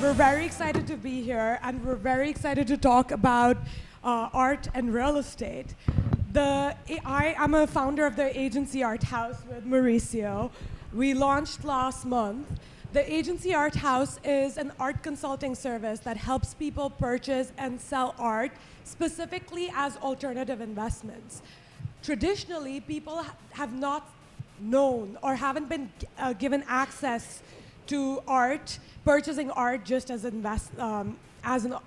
We're very excited to be here, and we're very excited to talk about art and real estate. I am a founder of the agency Art House with Mauricio. We launched last month. The agency Art House is an art consulting service that helps people purchase and sell art specifically as alternative investments. Traditionally, people have not known or haven't been given access to art, purchasing art just as an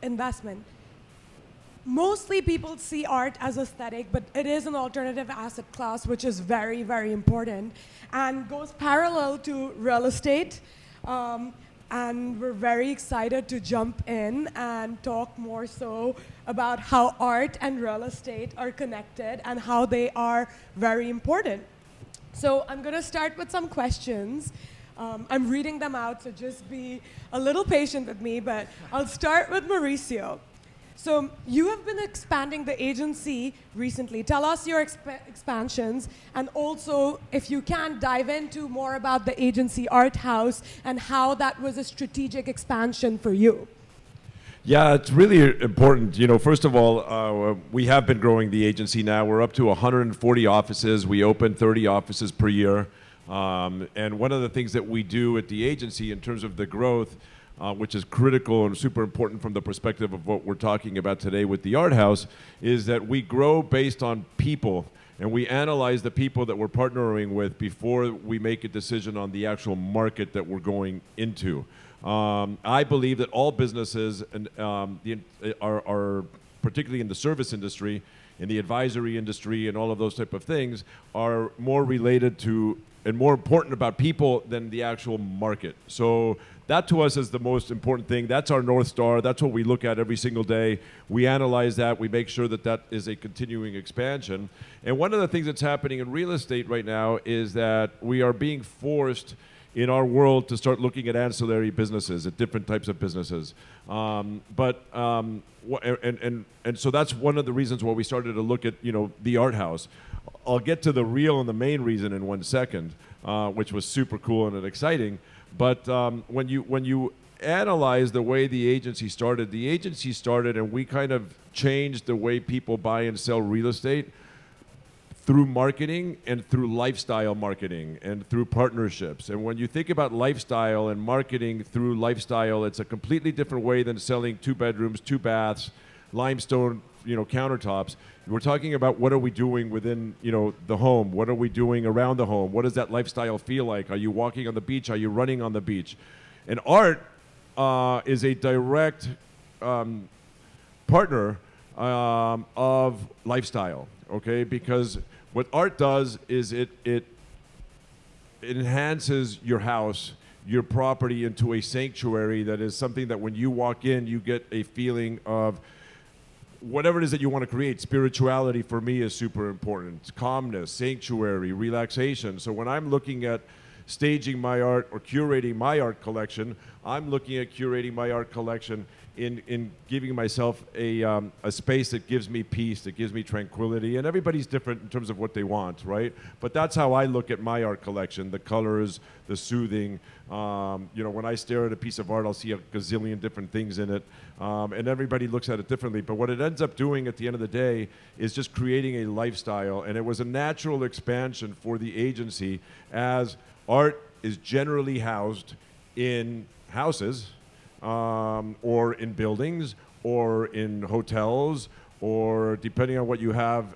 investment. Mostly people see art as aesthetic, but it is an alternative asset class, which is very, very important and goes parallel to real estate. And we're very excited to jump in and talk more so about how art and real estate are connected and how they are very important. So I'm going to start with some questions. I'm reading them out, so just be a little patient with me, but I'll start with Mauricio. So you have been expanding the agency recently. Tell us your expansions, and also, if you can, dive into more about the agency Art House and how that was a strategic expansion for you. Yeah, it's really important. You know, first of all, we have been growing the agency now. We're up to 140 offices. We open 30 offices per year. And one of the things that we do at the agency in terms of the growth, which is critical and super important from the perspective of what we're talking about today with the Art House, is that we grow based on people, and we analyze the people that we're partnering with before we make a decision on the actual market that we're going into. I believe that all businesses are particularly in the service industry, in the advisory industry, and all of those type of things, are more related to and more important about people than the actual market. So that to us is the most important thing. That's our North Star. That's what we look at every single day. We analyze that. We make sure that that is a continuing expansion. And one of the things that's happening in real estate right now is that we are being forced in our world to start looking at ancillary businesses, at different types of businesses. And so that's one of the reasons why we started to look at, the Art House. I'll get to the real and the main reason in 1 second, which was super cool and exciting. But when you analyze the way the agency started and we kind of changed the way people buy and sell real estate through marketing and through lifestyle marketing and through partnerships. And when you think about lifestyle and marketing through lifestyle, it's a completely different way than selling 2 bedrooms, 2 baths, limestone, countertops. We're talking about what are we doing within, the home? What are we doing around the home? What does that lifestyle feel like? Are you walking on the beach? Are you running on the beach? And art is a direct partner of lifestyle, okay? Because what art does is it enhances your house, your property into a sanctuary that is something that when you walk in, you get a feeling of whatever it is that you want to create. Spirituality for me is super important. Calmness, sanctuary, relaxation. So when I'm looking at staging my art or curating my art collection, I'm looking at curating my art collection in giving myself a space that gives me peace, that gives me tranquility. And everybody's different in terms of what they want, right? But that's how I look at my art collection, the colors, the soothing. When I stare at a piece of art, I'll see a gazillion different things in it. And everybody looks at it differently. But what it ends up doing at the end of the day is just creating a lifestyle. And it was a natural expansion for the agency, as art is generally housed in houses, or in buildings, or in hotels, or depending on what you have,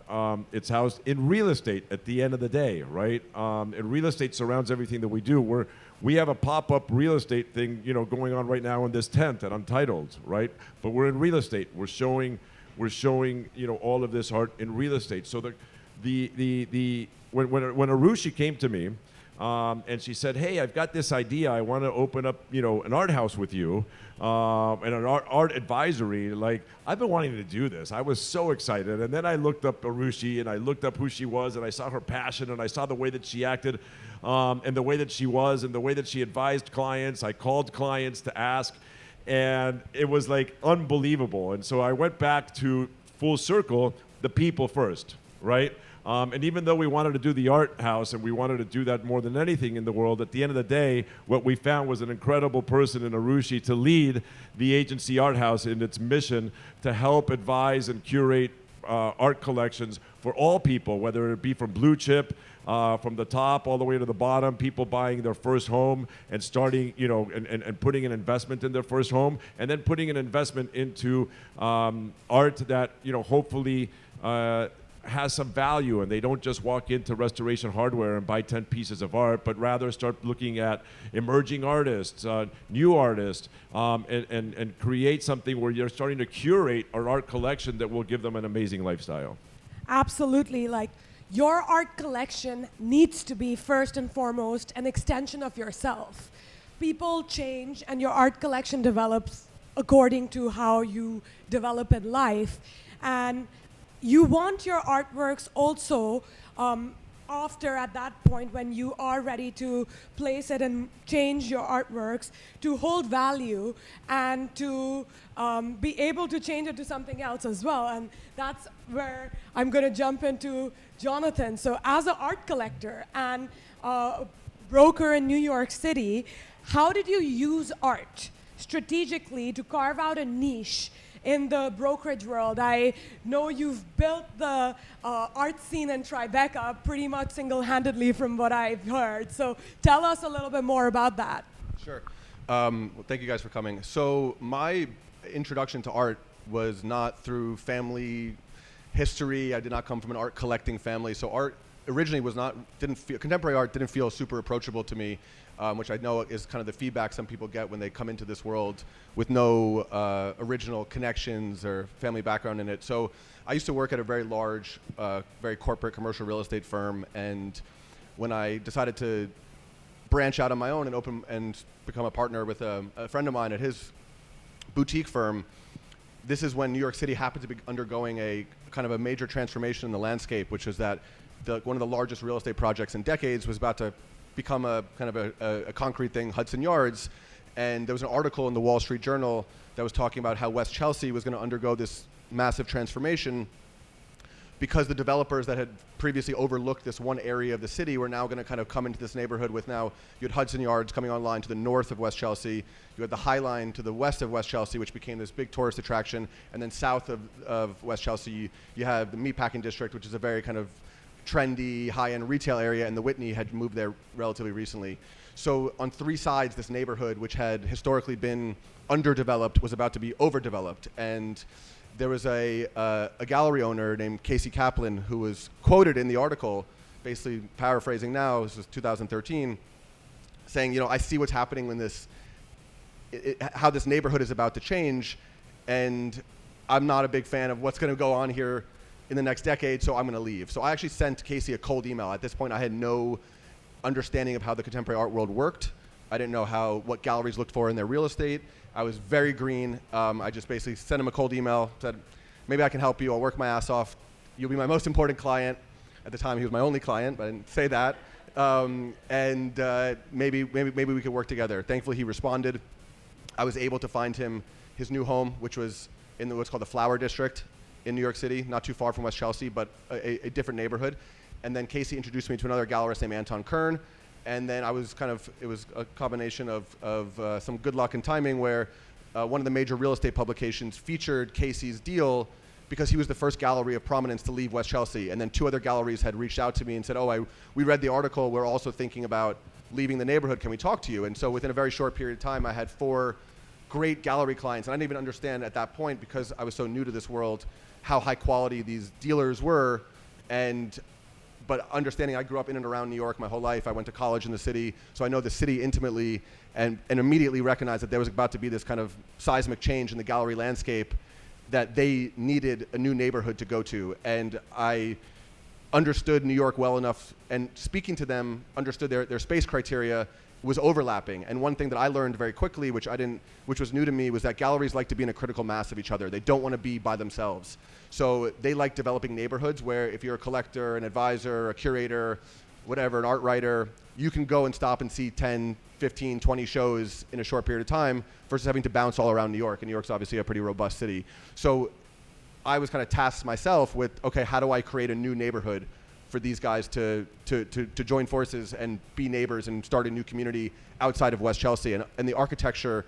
it's housed in real estate at the end of the day, right? And real estate surrounds everything that we do. We have a pop-up real estate thing, going on right now in this tent at Untitled, right? But we're in real estate. We're showing, all of this art in real estate. So when Arushi came to me, and she said, hey, I've got this idea. I want to open up, an art house with you, and an art advisory. Like, I've been wanting to do this. I was so excited. And then I looked up Arushi, and I looked up who she was, and I saw her passion, and I saw the way that she acted, and the way that she was, and the way that she advised clients. I called clients to ask, and it was like unbelievable. And so I went back to full circle, the people first, right? And even though we wanted to do the art house and we wanted to do that more than anything in the world, at the end of the day, what we found was an incredible person in Arushi to lead the agency art house in its mission to help advise and curate art collections for all people, whether it be from blue chip, from the top all the way to the bottom, people buying their first home and starting, and putting an investment in their first home, and then putting an investment into art that, hopefully has some value, and they don't just walk into Restoration Hardware and buy 10 pieces of art, but rather start looking at emerging artists, new artists, and create something where you're starting to curate an art collection that will give them an amazing lifestyle. Absolutely. Like, your art collection needs to be first and foremost an extension of yourself. People change and your art collection develops according to how you develop in life. And you want your artworks also, after at that point when you are ready to place it and change your artworks, to hold value and to be able to change it to something else as well. And that's where I'm going to jump into Jonathan. So as an art collector and broker in New York City, how did you use art strategically to carve out a niche in the brokerage world? I know you've built the art scene in Tribeca pretty much single-handedly from what I've heard. So tell us a little bit more about that. Sure. Well, thank you guys for coming. So my introduction to art was not through family history. I did not come from an art collecting family. So art originally contemporary art didn't feel super approachable to me, which I know is kind of the feedback some people get when they come into this world with no original connections or family background in it. So I used to work at a very large, very corporate commercial real estate firm, and when I decided to branch out on my own and open and become a partner with a friend of mine at his boutique firm, this is when New York City happened to be undergoing a kind of a major transformation in the landscape, which was that one of the largest real estate projects in decades was about to become a kind of a concrete thing, Hudson Yards. And there was an article in the Wall Street Journal that was talking about how West Chelsea was going to undergo this massive transformation because the developers that had previously overlooked this one area of the city were now going to kind of come into this neighborhood with now, you had Hudson Yards coming online to the north of West Chelsea, you had the High Line to the west of West Chelsea, which became this big tourist attraction, and then south of West Chelsea, you have the Meatpacking District, which is a very kind of trendy, high-end retail area, and the Whitney had moved there relatively recently. So on three sides, this neighborhood, which had historically been underdeveloped, was about to be overdeveloped. And there was a gallery owner named Casey Kaplan who was quoted in the article, basically paraphrasing now, this was 2013, saying, I see what's happening when how this neighborhood is about to change, and I'm not a big fan of what's going to go on here in the next decade, so I'm going to leave. So I actually sent Casey a cold email. At this point, I had no understanding of how the contemporary art world worked. I didn't know what galleries looked for in their real estate. I was very green. I just basically sent him a cold email, said, maybe I can help you. I'll work my ass off. You'll be my most important client. At the time, he was my only client, but I didn't say that. Maybe we could work together. Thankfully, he responded. I was able to find him his new home, which was in what's called the Flower District in New York City, not too far from West Chelsea, but a different neighborhood. And then Casey introduced me to another gallerist named Anton Kern. And then it was a combination of some good luck and timing where one of the major real estate publications featured Casey's deal because he was the first gallery of prominence to leave West Chelsea. And then two other galleries had reached out to me and said, we read the article, we're also thinking about leaving the neighborhood, can we talk to you? And so within a very short period of time, I had 4 great gallery clients. And I didn't even understand at that point, because I was so new to this world, how high quality these dealers were. But understanding I grew up in and around New York my whole life. I went to college in the city, so I know the city intimately, and immediately recognized that there was about to be this kind of seismic change in the gallery landscape, that they needed a new neighborhood to go to. And I understood New York well enough, and speaking to them, understood their space criteria was overlapping. And one thing that I learned very quickly, which was new to me, was that galleries like to be in a critical mass of each other. They don't want to be by themselves. So they like developing neighborhoods where if you're a collector, an advisor, a curator, whatever, an art writer, you can go and stop and see 10, 15, 20 shows in a short period of time versus having to bounce all around New York. And New York's obviously a pretty robust city. So I was kind of tasked myself with, okay, how do I create a new neighborhood for these guys to join forces and be neighbors and start a new community outside of West Chelsea. And the architecture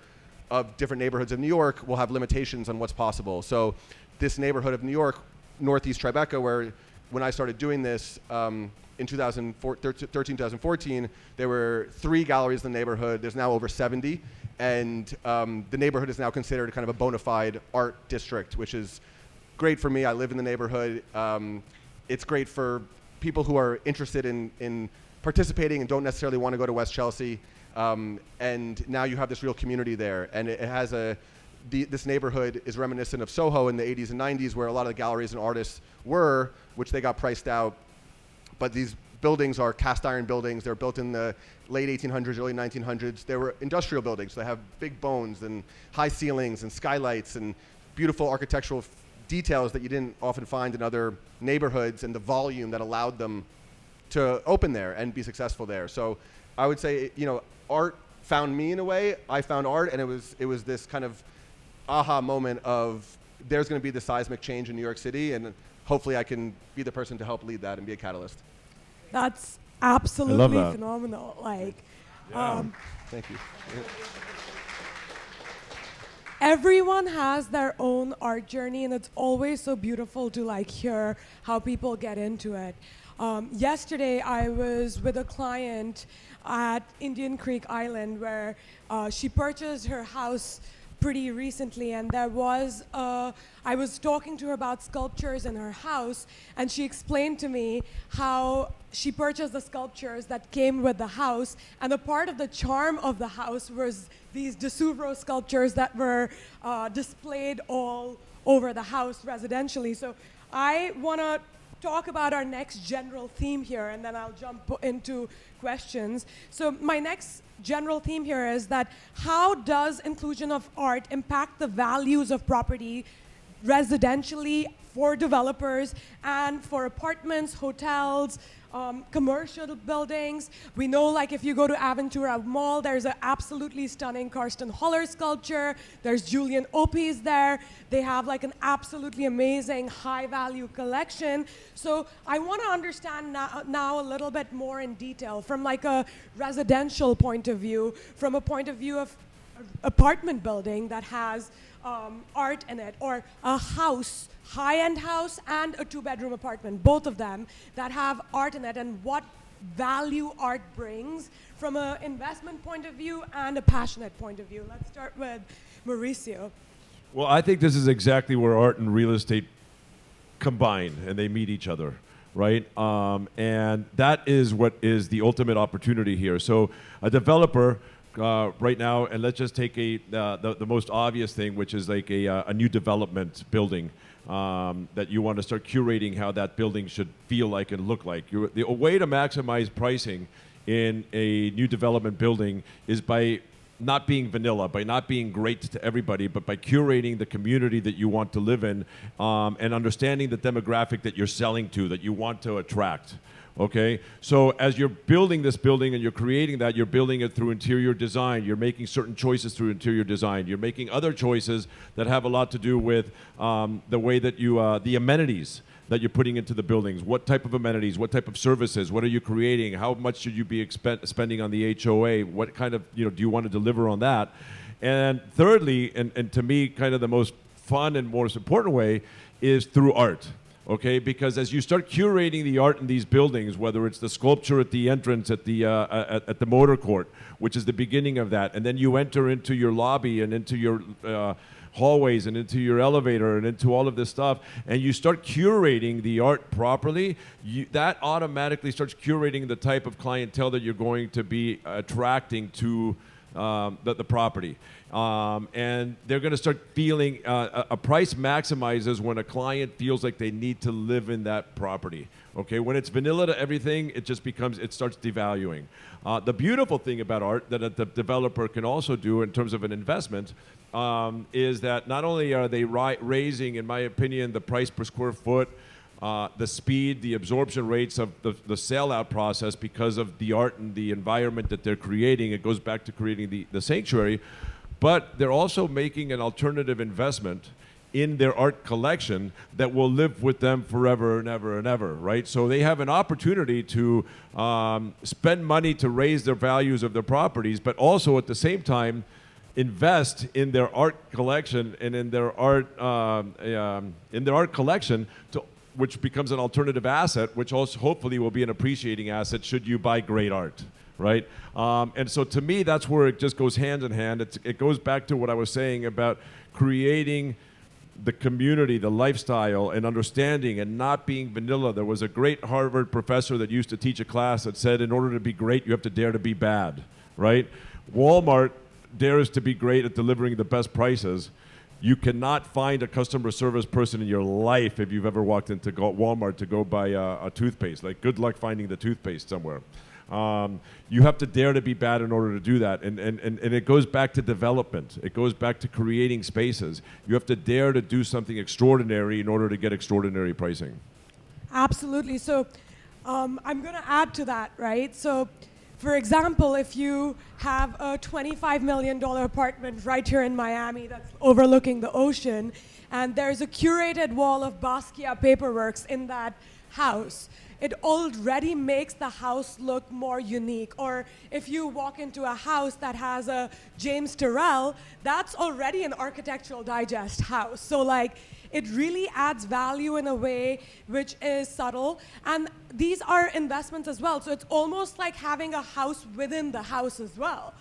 of different neighborhoods of New York will have limitations on what's possible. So this neighborhood of New York, Northeast Tribeca, where when I started doing this in 2013, 2014, there were 3 galleries in the neighborhood. There's now over 70. And the neighborhood is now considered kind of a bona fide art district, which is great for me. I live in the neighborhood. It's great for people who are interested in participating and don't necessarily want to go to West Chelsea. And now you have this real community there. And it has this neighborhood is reminiscent of Soho in the 80s and 90s, where a lot of the galleries and artists were, which they got priced out. But these buildings are cast iron buildings. They're built in the late 1800s, early 1900s. They were industrial buildings. They have big bones and high ceilings and skylights and beautiful architectural details that you didn't often find in other neighborhoods, and the volume that allowed them to open there and be successful there. So I would say, art found me in a way. I found art, and it was this kind of aha moment of there's going to be the seismic change in New York City, and hopefully I can be the person to help lead that and be a catalyst. That's absolutely I love that. phenomenal. Thank you. Everyone has their own art journey, and it's always so beautiful to hear how people get into it. Yesterday, I was with a client at Indian Creek Island where she purchased her house pretty recently, and I was talking to her about sculptures in her house, and she explained to me how she purchased the sculptures that came with the house, and a part of the charm of the house was these de Souvreau sculptures that were displayed all over the house residentially. So I want to talk about our next general theme here, and then I'll jump into questions. So my next general theme here is that how does inclusion of art impact the values of property residentially for developers and for apartments, hotels, commercial buildings? We know, if you go to Aventura Mall, there's an absolutely stunning Karsten Holler sculpture. There's Julian Opie's there. They have an absolutely amazing high-value collection. So I want to understand now a little bit more in detail from a residential point of view, from a point of view of apartment building that has art in it, or a house, high-end house, and a 2-bedroom apartment, both of them that have art in it, and what value art brings from an investment point of view and a passionate point of view. Let's start with Mauricio. Well, I think this is exactly where art and real estate combine and they meet each other, right? And that is what is the ultimate opportunity here. So a developer right now, and let's just take the most obvious thing, which is a new development building that you want to start curating how that building should feel like and look like. The way to maximize pricing in a new development building is by not being vanilla, by not being great to everybody, but by curating the community that you want to live in and understanding the demographic that you're selling to, that you want to attract. Okay, so as you're building this building and you're creating that, you're building it through interior design. You're making certain choices through interior design. You're making other choices that have a lot to do with the way that the amenities that you're putting into the buildings. What type of amenities? What type of services? What are you creating? How much should you be spending on the HOA? What kind of, do you want to deliver on that? And thirdly, and to me, kind of the most fun and most important way is through art. Okay, because as you start curating the art in these buildings, whether it's the sculpture at the entrance at the motor court, which is the beginning of that, and then you enter into your lobby and into your hallways and into your elevator and into all of this stuff, and you start curating the art properly, that automatically starts curating the type of clientele that you're going to be attracting to the property. And they're going to start feeling a price maximizes when a client feels like they need to live in that property. Okay, when it's vanilla to everything, it starts devaluing. The beautiful thing about art that a developer can also do in terms of an investment is that not only are they raising, in my opinion, the price per square foot, the speed, the absorption rates of the sell-out process because of the art and the environment that they're creating. It goes back to creating the sanctuary. But they're also making an alternative investment in their art collection that will live with them forever and ever and ever, right? So they have an opportunity to spend money to raise their values of their properties, but also at the same time invest in their art collection and in their art collection, which becomes an alternative asset, which also hopefully will be an appreciating asset should you buy great art, right? And so to me, that's where it just goes hand in hand. It goes back to what I was saying about creating the community, the lifestyle, and understanding, and not being vanilla. There was a great Harvard professor that used to teach a class that said, in order to be great, you have to dare to be bad, right? Walmart dares to be great at delivering the best prices. You cannot find a customer service person in your life if you've ever walked into Walmart to go buy a toothpaste. Like, good luck finding the toothpaste somewhere. You have to dare to be bad in order to do that. And it goes back to development. It goes back to creating spaces. You have to dare to do something extraordinary in order to get extraordinary pricing. Absolutely. So I'm going to add to that, right? So, for example, if you have a $25 million apartment right here in Miami that's overlooking the ocean, and there's a curated wall of Basquiat paperworks in that house, it already makes the house look more unique. Or if you walk into a house that has a James Turrell, that's already an Architectural Digest house. So like, it really adds value in a way which is subtle. And these are investments as well. So it's almost like having a house within the house as well,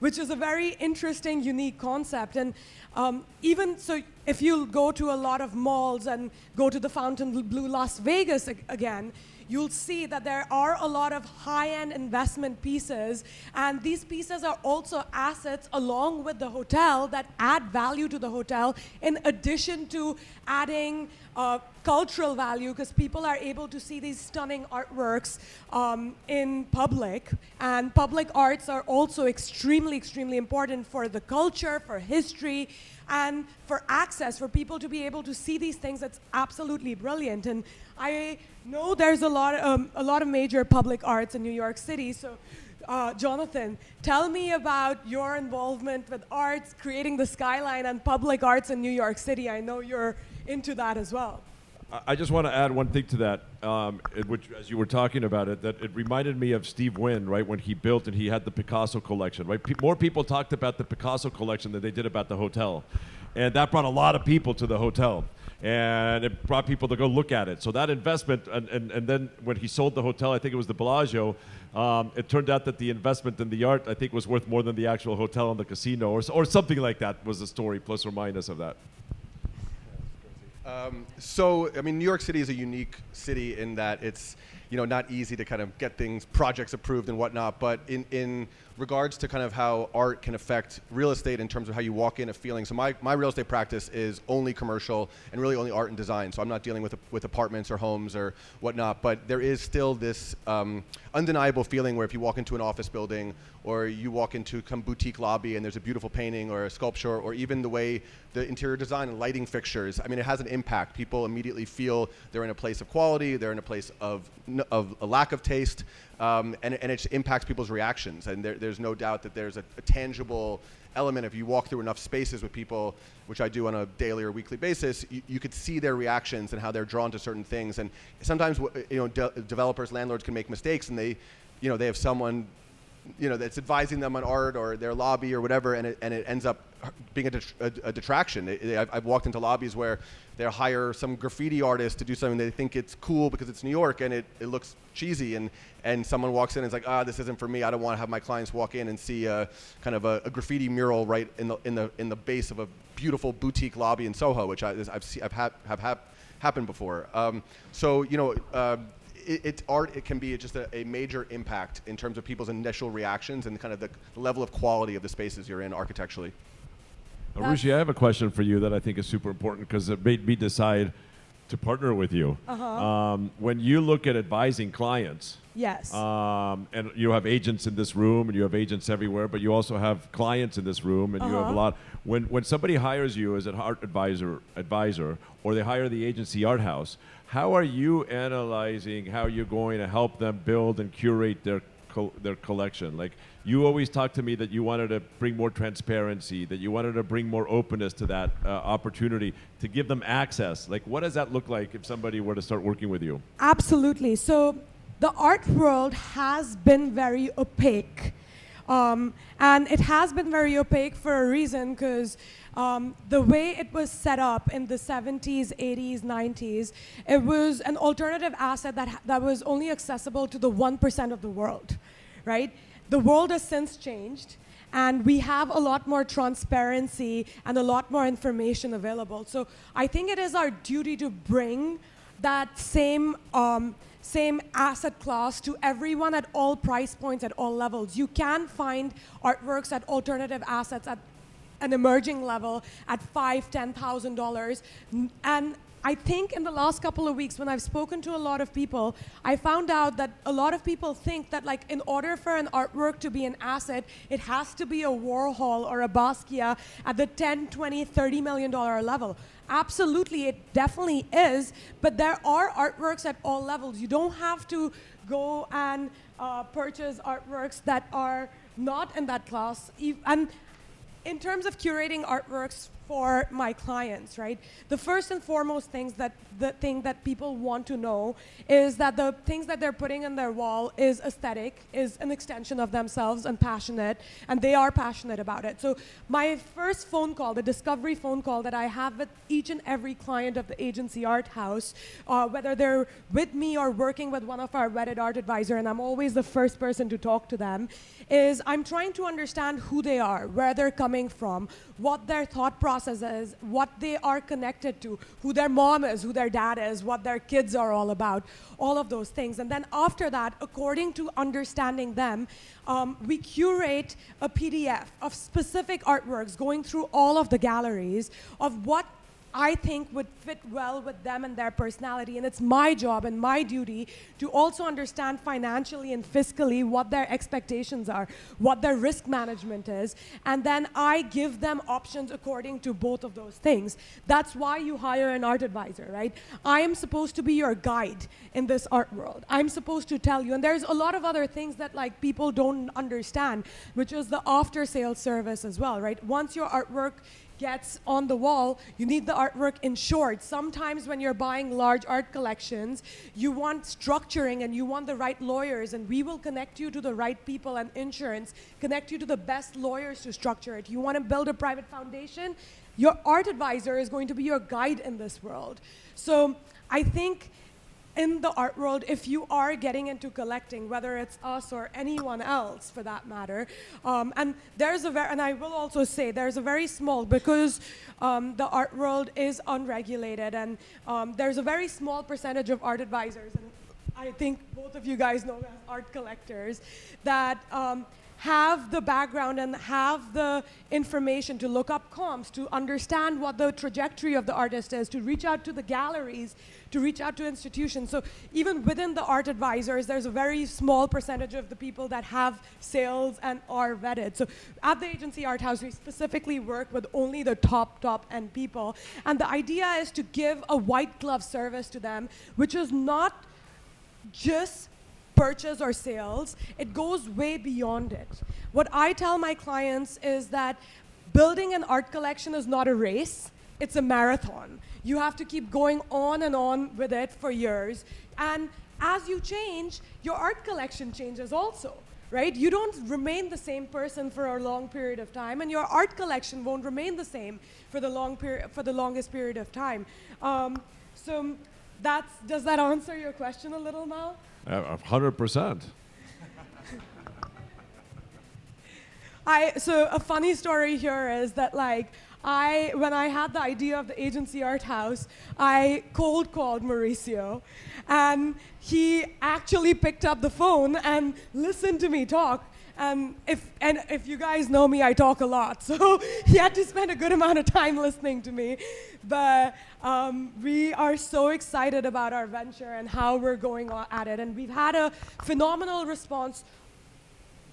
which is a very interesting, unique concept. And even so, if you go to a lot of malls and go to the Fontainebleau Las Vegas again, you'll see that there are a lot of high-end investment pieces, and these pieces are also assets along with the hotel that add value to the hotel, in addition to adding cultural value, because people are able to see these stunning artworks in public, and public arts are also extremely, extremely important for the culture, for history, and for access, for people to be able to see these things. That's absolutely brilliant. And I know there's a lot of major public arts in New York City. So, Jonathan, tell me about your involvement with arts, creating the skyline and public arts in New York City. I know you're into that as well. I just want to add one thing to that, which, as you were talking about it, that it reminded me of Steve Wynn, right, when he built and he had the Picasso collection, right? More people talked about the Picasso collection than they did about the hotel. And that brought a lot of people to the hotel. And it brought people to go look at it. So that investment, and then when he sold the hotel, I think it was the Bellagio, it turned out that the investment in the art, I think, was worth more than the actual hotel and the casino, or something like that was the story, plus or minus of that. So, I mean, New York City is a unique city in that it's, not easy to kind of get projects approved and whatnot, but in regards to kind of how art can affect real estate in terms of how you walk in a feeling. So my real estate practice is only commercial and really only art and design. So I'm not dealing with apartments or homes or whatnot, but there is still this undeniable feeling where if you walk into an office building or you walk into some boutique lobby and there's a beautiful painting or a sculpture, or even the way the interior design and lighting fixtures, I mean, it has an impact. People immediately feel they're in a place of quality, they're in a place of a lack of taste, and it just impacts people's reactions. And there's no doubt that there's a tangible element. If you walk through enough spaces with people, which I do on a daily or weekly basis, you could see their reactions and how they're drawn to certain things. And sometimes, developers, landlords can make mistakes, and they have someone, that's advising them on art or their lobby or whatever, and it ends up being a detraction. I've walked into lobbies where they'll hire some graffiti artist to do something. They think it's cool because it's New York and it looks cheesy, and someone walks in and is like, this isn't for me. I don't want to have my clients walk in and see kind of a graffiti mural right in the base of a beautiful boutique lobby in Soho, which I've had happen before. It's art. It can be just a major impact in terms of people's initial reactions and kind of the level of quality of the spaces you're in architecturally. Arushi, I have a question for you that I think is super important because it made me decide to partner with you. When you look at advising clients, yes, and you have agents in this room and you have agents everywhere, but you also have clients in this room and you have a lot. When somebody hires you as an art advisor, or they hire the agency Art House, how are you analyzing how you're going to help them build and curate their collection? Like, you always talk to me that you wanted to bring more transparency, that you wanted to bring more openness to that opportunity, to give them access. Like, what does that look like if somebody were to start working with you? Absolutely. So the art world has been very opaque. And it has been very opaque for a reason, because the way it was set up in the 70s, 80s, 90s, it was an alternative asset that was only accessible to the 1% of the world, right? The world has since changed, and we have a lot more transparency and a lot more information available. So I think it is our duty to bring that same asset class to everyone at all price points, at all levels. You can find artworks at alternative assets at an emerging level at $5,000, $10,000. And I think in the last couple of weeks, when I've spoken to a lot of people, I found out that a lot of people think that, like, in order for an artwork to be an asset, it has to be a Warhol or a Basquiat at the 10, 20, $30 million level. Absolutely, it definitely is, but there are artworks at all levels. You don't have to go and purchase artworks that are not in that class. And in terms of curating artworks for my clients, right? The first and foremost the thing that people want to know is that the things that they're putting on their wall is aesthetic, is an extension of themselves and passionate, and they are passionate about it. So my first phone call, the discovery phone call that I have with each and every client of the agency Art House, whether they're with me or working with one of our vetted art advisor, and I'm always the first person to talk to them, is I'm trying to understand who they are, where they're coming from, what their thought process is, what they are connected to, who their mom is, who their dad is, what their kids are all about, all of those things. And then after that, according to understanding them, we curate a PDF of specific artworks going through all of the galleries of what I think would fit well with them and their personality. And it's my job and my duty to also understand financially and fiscally what their expectations are, what their risk management is, and then I give them options according to both of those things. That's why you hire an art advisor, right? I am supposed to be your guide in this art world. I'm supposed to tell you, and there's a lot of other things that, like, people don't understand, which is the after-sale service as well, right? Once your artwork gets on the wall, you need the artwork insured. Sometimes when you're buying large art collections, you want structuring and you want the right lawyers, and we will connect you to the right people and insurance, connect you to the best lawyers to structure it. You want to build a private foundation, your art advisor is going to be your guide in this world. So I think in the art world, if you are getting into collecting, whether it's us or anyone else for that matter, and I will also say there's a very small, because the art world is unregulated, and there's a very small percentage of art advisors, and I think both of you guys know as art collectors, that have the background and have the information to look up comps, to understand what the trajectory of the artist is, to reach out to the galleries, to reach out to institutions. So even within the art advisors, there's a very small percentage of the people that have sales and are vetted. So at the agency Art House, we specifically work with only the top end people. And the idea is to give a white glove service to them, which is not just purchase or sales. It goes way beyond it. What I tell my clients is that building an art collection is not a race, it's a marathon. You have to keep going on and on with it for years. And as you change, your art collection changes also, right? You don't remain the same person for a long period of time, and your art collection won't remain the same for the longest period of time. So does that answer your question a little, Mal? 100%. So a funny story here is that, like, when I had the idea of the agency Art House, I cold called Mauricio, and he actually picked up the phone and listened to me talk. If you guys know me, I talk a lot, so he had to spend a good amount of time listening to me. But we are so excited about our venture and how we're going at it, and we've had a phenomenal response,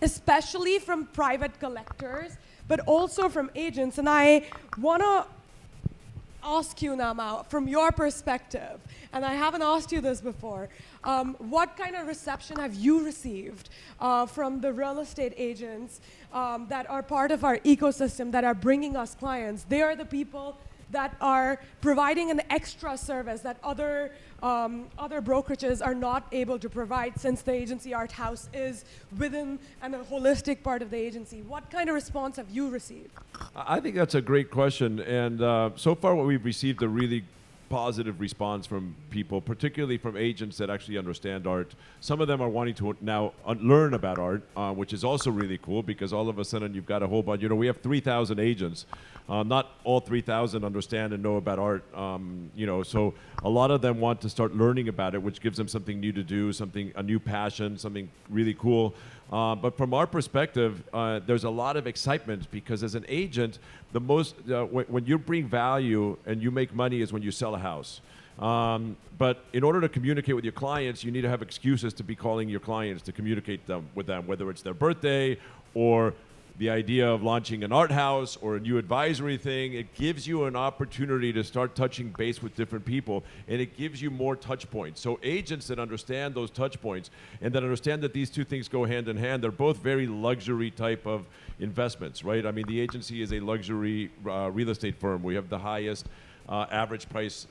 especially from private collectors, but also from agents. And I want to ask you now, from your perspective, and I haven't asked you this before, what kind of reception have you received from the real estate agents that are part of our ecosystem, that are bringing us clients? They are the people that are providing an extra service that other brokerages are not able to provide, since the agency Art House is within and a holistic part of the agency. What kind of response have you received? I think that's a great question, and so far what we've received a really positive response from people, particularly from agents that actually understand art. Some of them are wanting to now learn about art, which is also really cool, because all of a sudden you've got a whole bunch. We have 3,000 agents. Not all 3,000 understand and know about art. So a lot of them want to start learning about it, which gives them something new to do, a new passion, something really cool. But from our perspective, there's a lot of excitement, because as an agent, when you bring value and you make money is when you sell a house. But in order to communicate with your clients, you need to have excuses to be calling your clients to communicate with them, whether it's their birthday or the idea of launching an art house or a new advisory thing. It gives you an opportunity to start touching base with different people, and it gives you more touch points. So agents that understand those touch points and that understand that these two things go hand in hand, they're both very luxury type of investments, right? I mean, the agency is a luxury real estate firm. We have the highest average price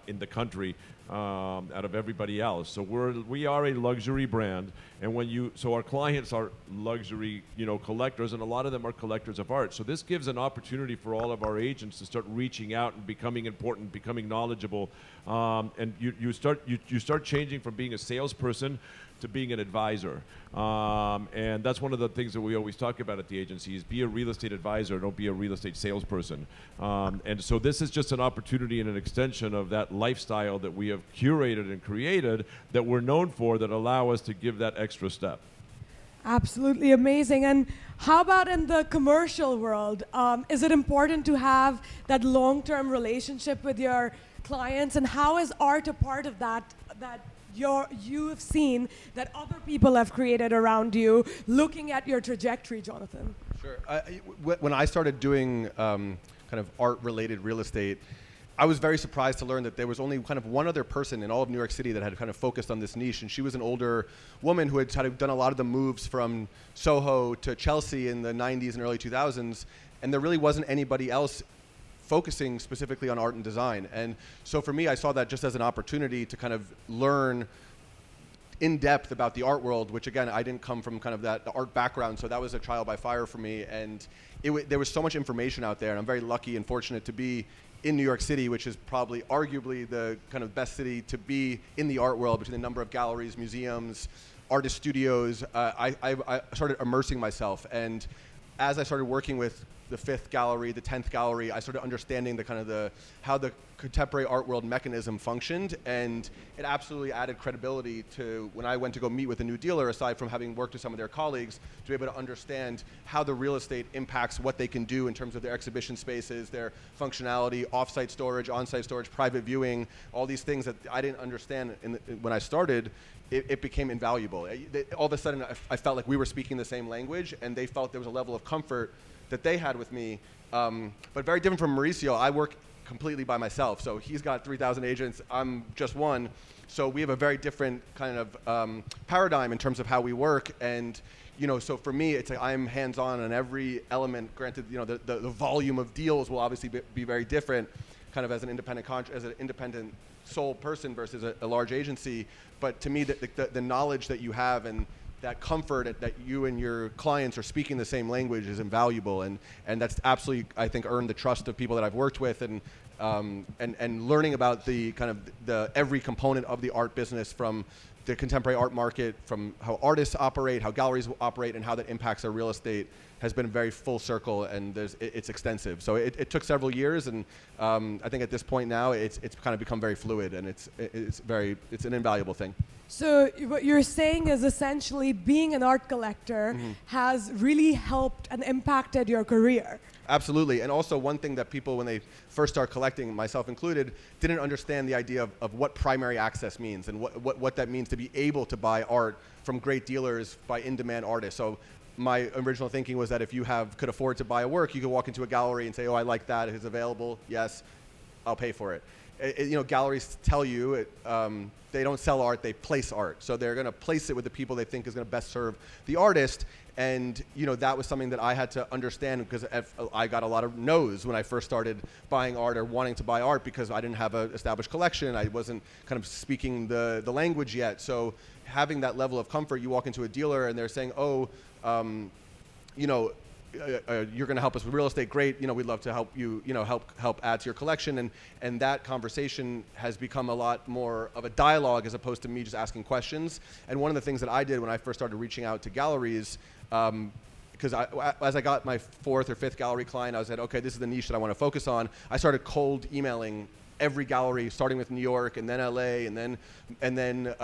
in the country out of everybody else. So we are a luxury brand, and so our clients are luxury, collectors, and a lot of them are collectors of art. So this gives an opportunity for all of our agents to start reaching out and becoming important, becoming knowledgeable, and you start changing from being a salesperson to being an advisor. And that's one of the things that we always talk about at the agency is be a real estate advisor, don't be a real estate salesperson. And so this is just an opportunity and an extension of that lifestyle that we have curated and created that we're known for, that allow us to give that extra step. Absolutely amazing. And how about in the commercial world? Is it important to have that long-term relationship with your clients? And how is art a part of that you have seen that other people have created around you, looking at your trajectory, Jonathan? Sure. When I started doing kind of art-related real estate, I was very surprised to learn that there was only kind of one other person in all of New York City that had kind of focused on this niche, and she was an older woman who had done a lot of the moves from Soho to Chelsea in the 90s and early 2000s, and there really wasn't anybody else focusing specifically on art and design. And so for me, I saw that just as an opportunity to kind of learn in depth about the art world, which again, I didn't come from kind of the art background, so that was a trial by fire for me. And there was so much information out there, and I'm very lucky and fortunate to be in New York City, which is probably arguably the kind of best city to be in the art world, between the number of galleries, museums, artist studios. I started immersing myself, and as I started working with the 5th gallery, the 10th gallery, I started understanding how the contemporary art world mechanism functioned, and it absolutely added credibility to when I went to go meet with a new dealer, aside from having worked with some of their colleagues, to be able to understand how the real estate impacts what they can do in terms of their exhibition spaces, their functionality, off-site storage, on-site storage, private viewing, all these things that I didn't understand when I started. It became invaluable. All of a sudden, I felt like we were speaking the same language, and they felt there was a level of comfort that they had with me, but very different from Mauricio. I work completely by myself, so he's got 3,000 agents, I'm just one, so we have a very different kind of paradigm in terms of how we work. And so for me, it's like I'm hands-on on every element. Granted, the volume of deals will obviously be very different, kind of as an independent sole person versus a large agency. But to me, the knowledge that you have and that comfort that you and your clients are speaking the same language is invaluable, and that's absolutely, I think, earned the trust of people that I've worked with, and learning about the kind of the every component of the art business, from the contemporary art market, from how artists operate, how galleries operate, and how that impacts our real estate, has been very full circle, and it's extensive. So it took several years, and I think at this point now it's kind of become very fluid, and it's an invaluable thing. So what you're saying is essentially being an art collector has really helped and impacted your career. Absolutely. And also one thing that people, when they first start collecting, myself included, didn't understand the idea of what primary access means, and what that means to be able to buy art from great dealers by in-demand artists. So my original thinking was that if you could afford to buy a work, you could walk into a gallery and say, oh, I like that, it's available, yes. I'll pay for it. Galleries tell you they don't sell art, they place art. So they're going to place it with the people they think is going to best serve the artist. And that was something that I had to understand, because I got a lot of no's when I first started buying art or wanting to buy art, because I didn't have an established collection. I wasn't kind of speaking the language yet. So having that level of comfort, you walk into a dealer and they're saying, you're going to help us with real estate. Great. We'd love to help you, help add to your collection. And that conversation has become a lot more of a dialogue as opposed to me just asking questions. And one of the things that I did when I first started reaching out to galleries, because as I got my fourth or fifth gallery client, I said, okay, this is the niche that I want to focus on. I started cold emailing every gallery, starting with New York and then LA and then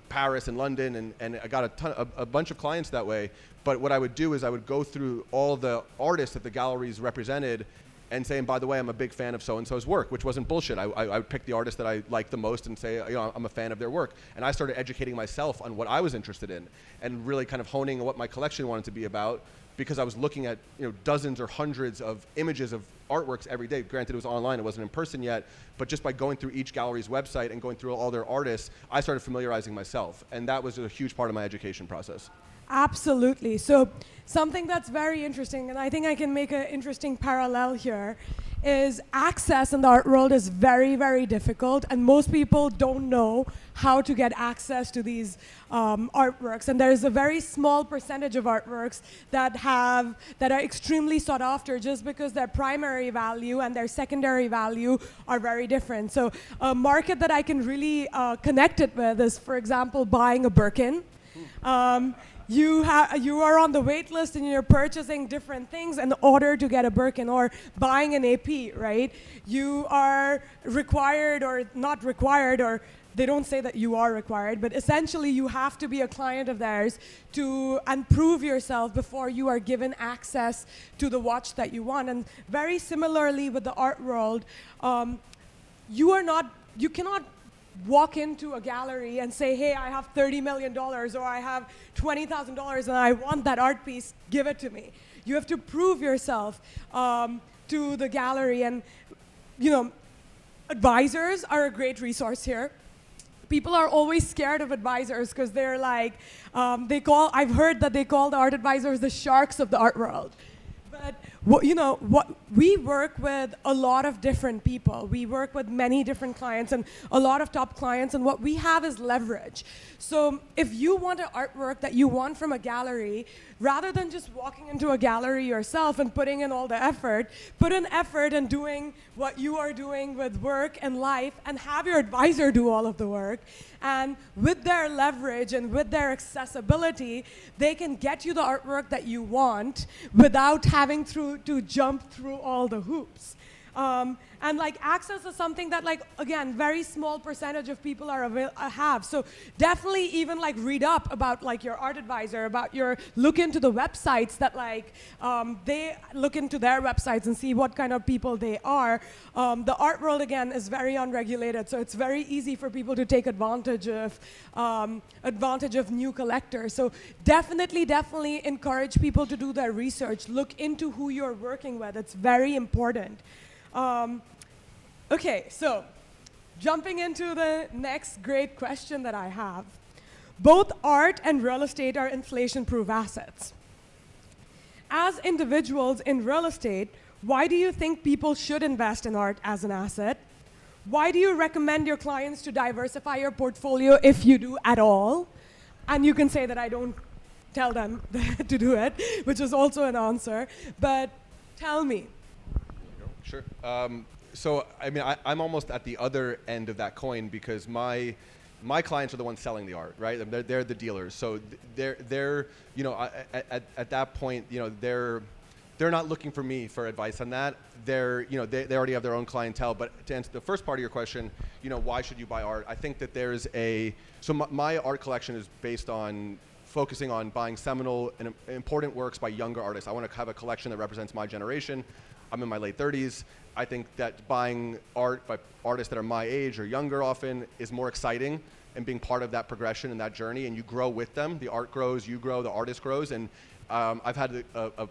Paris and London, and I got a bunch of clients that way. But what I would do is I would go through all the artists that the galleries represented and say, and by the way, I'm a big fan of so-and-so's work, which wasn't bullshit. I would pick the artist that I liked the most and say, I'm a fan of their work. And I started educating myself on what I was interested in and really kind of honing what my collection wanted to be about, because I was looking at dozens or hundreds of images of artworks every day. Granted, it was online, it wasn't in person yet, but just by going through each gallery's website and going through all their artists, I started familiarizing myself. And that was a huge part of my education process. Absolutely. So something that's very interesting, and I think I can make an interesting parallel here, is access in the art world is very, very difficult, and most people don't know how to get access to these artworks. And there's a very small percentage of artworks that are extremely sought after, just because their primary value and their secondary value are very different. So a market that I can really connect it with is, for example, buying a Birkin. You are on the wait list and you're purchasing different things in order to get a Birkin, or buying an AP, right? You are required or not required, or they don't say that you are required, but essentially you have to be a client of theirs and prove yourself before you are given access to the watch that you want. And very similarly with the art world, you cannot walk into a gallery and say, hey, I have $30 million or I have $20,000 and I want that art piece, give it to me. You have to prove yourself to the gallery. And advisors are a great resource here. People are always scared of advisors because they're like, I've heard that they call the art advisors the sharks of the art world. But we work with a lot of different people. We work with many different clients and a lot of top clients, and what we have is leverage. So if you want an artwork that you want from a gallery, rather than just walking into a gallery yourself and putting in all the effort, put in effort in doing what you are doing with work and life, and have your advisor do all of the work. And with their leverage and with their accessibility, they can get you the artwork that you want without having to jump through all the hoops. And access is something that again, very small percentage of people have. So definitely even read up about your art advisor, look into the websites that they look into their websites and see what kind of people they are. The art world again is very unregulated, so it's very easy for people to take advantage of new collectors. So definitely encourage people to do their research. Look into who you're working with. It's very important. Okay, so jumping into the next great question that I have. Both art and real estate are inflation-proof assets. As individuals in real estate, why do you think people should invest in art as an asset? Why do you recommend your clients to diversify your portfolio if you do at all? And you can say that I don't tell them to do it, which is also an answer, but tell me. Sure. So, I mean, I'm almost at the other end of that coin, because my clients are the ones selling the art, right? They're the dealers. So they're at that point, they're not looking for me for advice on that. They already have their own clientele. But to answer the first part of your question, why should you buy art? I think that there's my art collection is based on focusing on buying seminal and important works by younger artists. I want to have a collection that represents my generation. I'm in my late 30s. I think that buying art by artists that are my age or younger often is more exciting, and being part of that progression and that journey, and you grow with them. The art grows, you grow, the artist grows. And I've had a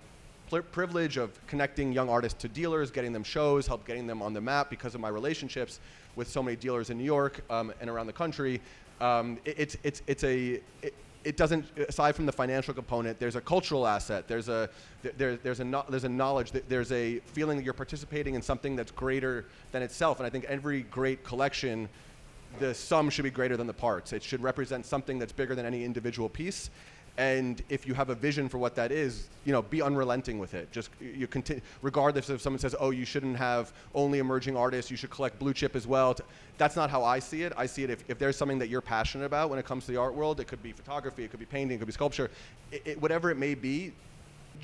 privilege of connecting young artists to dealers, getting them shows, help getting them on the map because of my relationships with so many dealers in New York and around the country. It doesn't, aside from the financial component, there's a cultural asset. There's a knowledge, there's a feeling that you're participating in something that's greater than itself. And I think every great collection, the sum should be greater than the parts. It should represent something that's bigger than any individual piece. And if you have a vision for what that is, be unrelenting with it. Just you continue, regardless if someone says, "Oh, you shouldn't have only emerging artists. You should collect blue chip as well." That's not how I see it. I see it if there's something that you're passionate about when it comes to the art world. It could be photography, it could be painting, it could be sculpture, whatever it may be.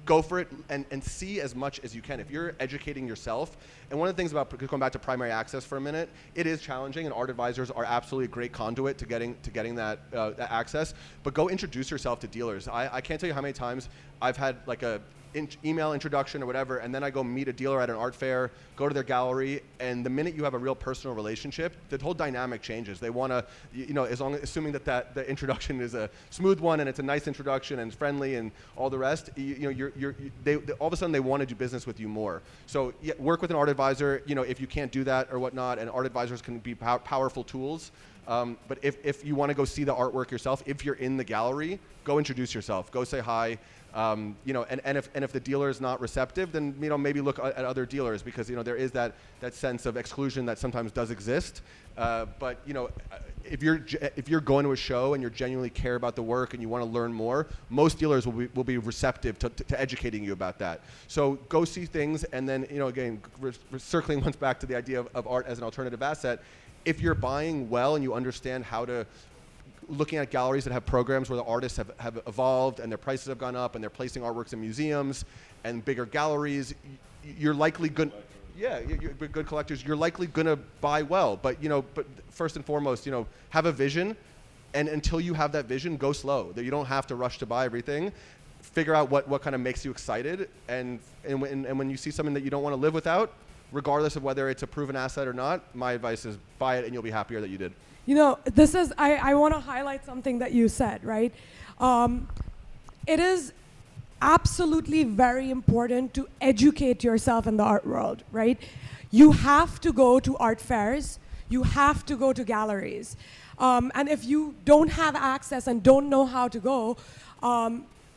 Go for it and see as much as you can. If you're educating yourself, and one of the things about going back to primary access for a minute, it is challenging, and art advisors are absolutely a great conduit to getting that access. But go introduce yourself to dealers. I can't tell you how many times I've had like a email introduction or whatever, and then I go meet a dealer at an art fair, go to their gallery, and the minute you have a real personal relationship, the whole dynamic changes. They want to, assuming that the introduction is a smooth one and it's a nice introduction and it's friendly and all the rest, they all of a sudden they want to do business with you more. So work with an art advisor, if you can't do that or whatnot, and art advisors can be powerful tools. But if you want to go see the artwork yourself, if you're in the gallery, go introduce yourself, go say hi. And if the dealer is not receptive, then maybe look at other dealers, because there is that sense of exclusion that sometimes does exist. But if you're going to a show and you genuinely care about the work and you want to learn more, most dealers will be receptive to educating you about that. So go see things, and then again, circling once back to the idea of art as an alternative asset. If you're buying well and you understand how to, looking at galleries that have programs where the artists have evolved and their prices have gone up and they're placing artworks in museums and bigger galleries, you're likely good. Yeah, you're good collectors. You're likely gonna buy well, but first and foremost, have a vision, and until you have that vision, go slow. That you don't have to rush to buy everything. Figure out what kind of makes you excited, and when you see something that you don't want to live without, regardless of whether it's a proven asset or not, my advice is buy it, and you'll be happier that you did. I want to highlight something that you said, right? It is absolutely very important to educate yourself in the art world, right? You have to go to art fairs, you have to go to galleries. And if you don't have access and don't know how to go,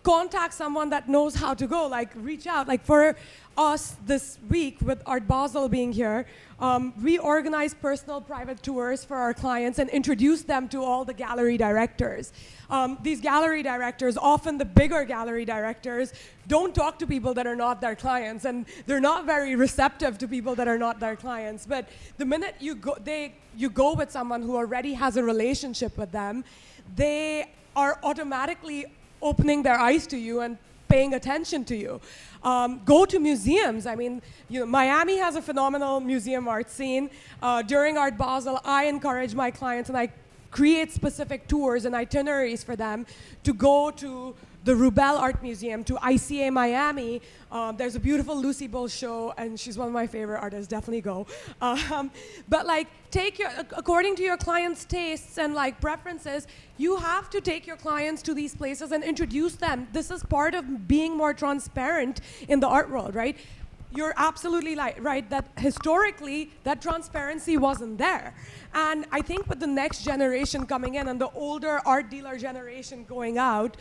contact someone that knows how to go, reach out. Like for us this week with Art Basel being here, we organize personal private tours for our clients and introduce them to all the gallery directors. These gallery directors, often the bigger gallery directors, don't talk to people that are not their clients, and they're not very receptive to people that are not their clients. But the minute you go with someone who already has a relationship with them, they are automatically opening their eyes to you and paying attention to you. Go to museums. I mean, Miami has a phenomenal museum art scene. During Art Basel, I encourage my clients, and I create specific tours and itineraries for them to go to the Rubel Art Museum, to ICA Miami. There's a beautiful Lucy Bull show, and she's one of my favorite artists. Definitely go. But according to your clients' tastes and preferences, you have to take your clients to these places and introduce them. This is part of being more transparent in the art world, right? You're absolutely right that historically that transparency wasn't there. And I think with the next generation coming in and the older art dealer generation going out,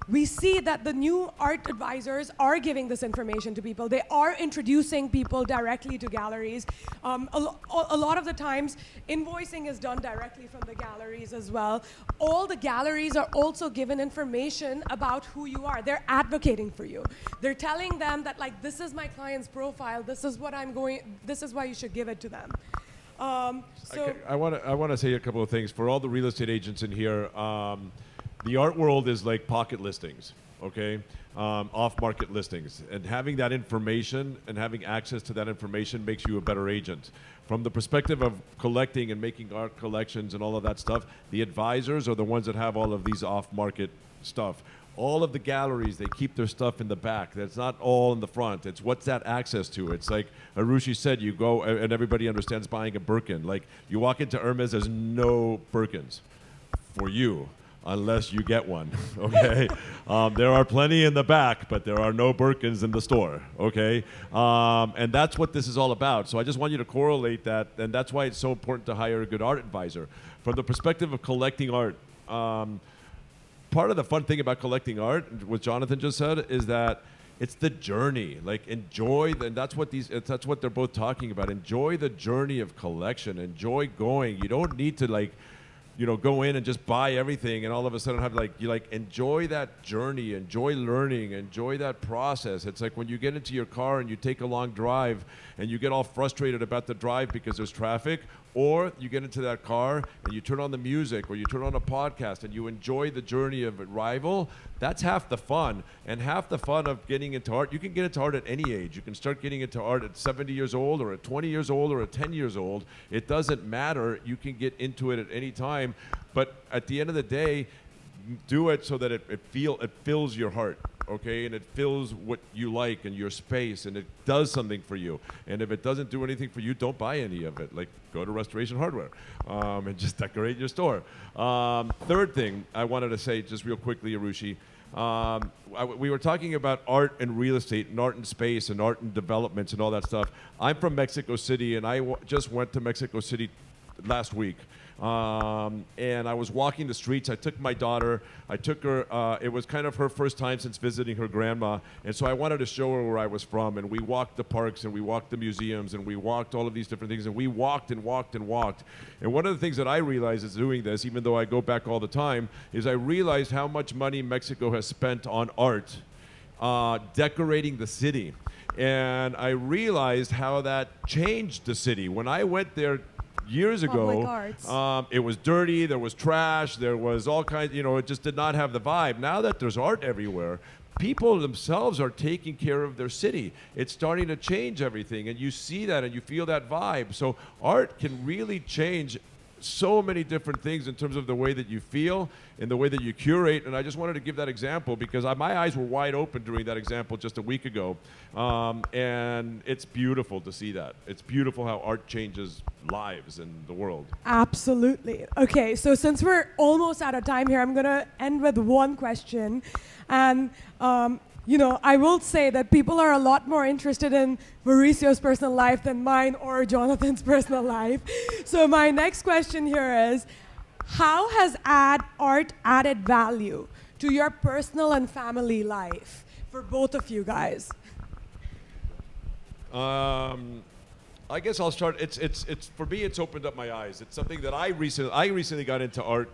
we see that the new art advisors are giving this information to people. They are introducing people directly to galleries. A lot of the times, invoicing is done directly from the galleries as well. All the galleries are also given information about who you are. They're advocating for you. They're telling them that this is my client's profile, this is why you should give it to them. Okay, I want to say a couple of things. For all the real estate agents in here, the art world is like pocket listings, okay? Off-market listings. And having that information and having access to that information makes you a better agent. From the perspective of collecting and making art collections and all of that stuff, the advisors are the ones that have all of these off-market stuff. All of the galleries, they keep their stuff in the back. That's not all in the front. It's what's that access to. It's like Arushi said, you go, and everybody understands buying a Birkin. You walk into Hermes, there's no Birkins for you. unless you get one, okay? There are plenty in the back, but there are no Birkins in the store, okay? And that's what this is all about. So I just want you to correlate that, and that's why it's so important to hire a good art advisor. From the perspective of collecting art, part of the fun thing about collecting art, what Jonathan just said, is that it's the journey. Like, enjoy, and that's what they're both talking about. Enjoy the journey of collection. Enjoy going. You don't need to, like, go in and just buy everything and all of a sudden have enjoy that journey, enjoy learning, enjoy that process. It's like when you get into your car and you take a long drive and you get all frustrated about the drive because there's traffic, or you get into that car and you turn on the music or you turn on a podcast and you enjoy the journey of arrival. That's half the fun. And half the fun of getting into art, you can get into art at any age. You can start getting into art at 70 years old or at 20 years old or at 10 years old. It doesn't matter. You can get into it at any time. But at the end of the day, do it so that it fills your heart, okay? And it fills what you like and your space, and it does something for you. And if it doesn't do anything for you, don't buy any of it. Like, go to Restoration Hardware and just decorate your store. Third thing I wanted to say just real quickly, Arushi, we were talking about art and real estate and art and space and art and developments and all that stuff. I'm from Mexico City, and I just went to Mexico City last week. And I was walking the streets. I took my daughter. I took her. It was kind of her first time since visiting her grandma. And so I wanted to show her where I was from. And we walked the parks and we walked the museums and we walked all of these different things. And we walked and walked and walked. And one of the things that I realized is doing this, even though I go back all the time, is I realized how much money Mexico has spent on art, decorating the city. And I realized how that changed the city. When I went there years ago, it was dirty, there was trash, there was all kinds, it just did not have the vibe. Now that there's art everywhere, people themselves are taking care of their city. It's starting to change everything, and you see that and you feel that vibe. So art can really change so many different things in terms of the way that you feel and the way that you curate. And I just wanted to give that example because my eyes were wide open during that example just a week ago. And it's beautiful to see that. It's beautiful how art changes lives in the world. Absolutely. Okay, so since we're almost out of time here, I'm going to end with one question. And I will say that people are a lot more interested in Mauricio's personal life than mine or Jonathan's personal life. So my next question here is, how has art added value to your personal and family life for both of you guys? I guess I'll start. It's for me, it's opened up my eyes. It's something that I recently got into art.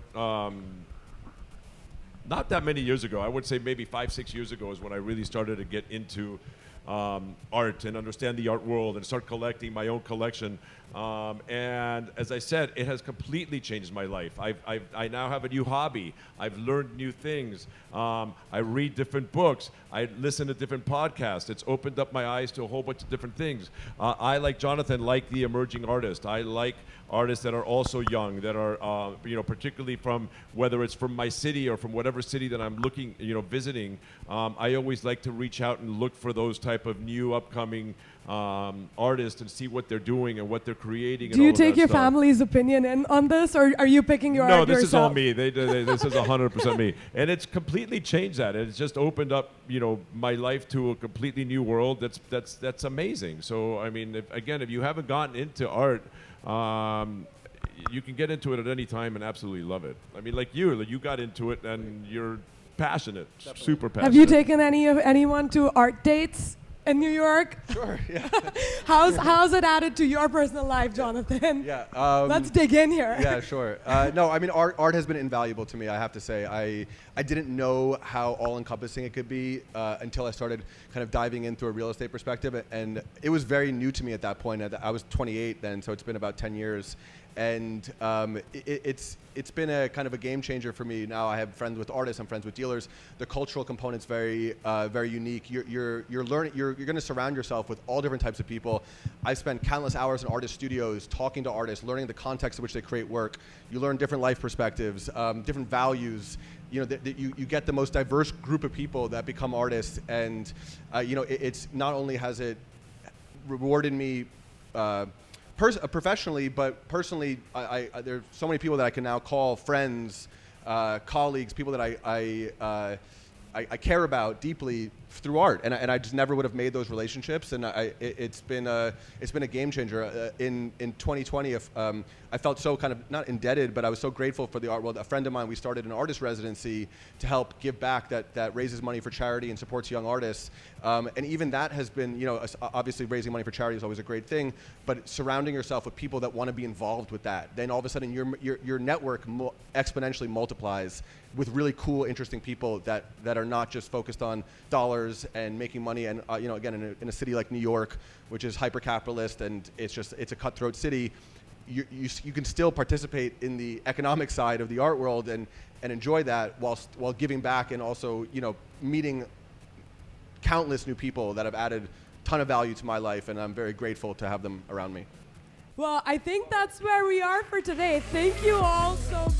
Not that many years ago. I would say maybe 5-6 years ago is when I really started to get into art and understand the art world and start collecting my own collection. And as I said, it has completely changed my life. I now have a new hobby. I've learned new things. I read different books. I listen to different podcasts. It's opened up my eyes to a whole bunch of different things. I, like Jonathan, like the emerging artist. I like artists that are also young, that are, particularly from, whether it's from my city or from whatever city that I'm looking, visiting. I always like to reach out and look for those type of new upcoming artists and see what they're doing and what they're creating. Do you take your family's opinion in on this, or are you picking your art yourself? No, this is all me. This is 100% me. And it's completely changed that. It's just opened up, my life to a completely new world. That's amazing. So, I mean, if you haven't gotten into art, you can get into it at any time and absolutely love it. I mean, like you got into it and you're passionate, definitely. Super passionate. Have you taken anyone to art dates in New York? Sure, yeah. How's it added to your personal life, Jonathan? Yeah. Let's dig in here. Yeah, sure. No, I mean, art has been invaluable to me, I have to say. I didn't know how all-encompassing it could be until I started kind of diving into a real estate perspective. And it was very new to me at that point. I was 28 then, so it's been about 10 years. And it's been a kind of a game changer for me. Now I have friends with artists, I'm friends with dealers. The cultural component's very unique. You're learning. You're going to surround yourself with all different types of people. I spent countless hours in artist studios talking to artists, learning the context in which they create work. You learn different life perspectives, different values. You get the most diverse group of people that become artists, and it's not only has it rewarded me. Professionally, but personally, there's so many people that I can now call friends colleagues, people that I care about deeply through art, and I just never would have made those relationships, and it's been a game changer. In 2020, I felt so kind of not indebted, but I was so grateful for the art world. A friend of mine, we started an artist residency to help give back that raises money for charity and supports young artists, and even that has been, obviously raising money for charity is always a great thing, but surrounding yourself with people that want to be involved with that, then all of a sudden your network exponentially multiplies with really cool, interesting people that are not just focused on dollars and making money. And again, in a city like New York, which is hyper-capitalist and it's a cutthroat city, you can still participate in the economic side of the art world and enjoy that while giving back, and also meeting countless new people that have added a ton of value to my life, and I'm very grateful to have them around me. Well, I think that's where we are for today. Thank you all so much.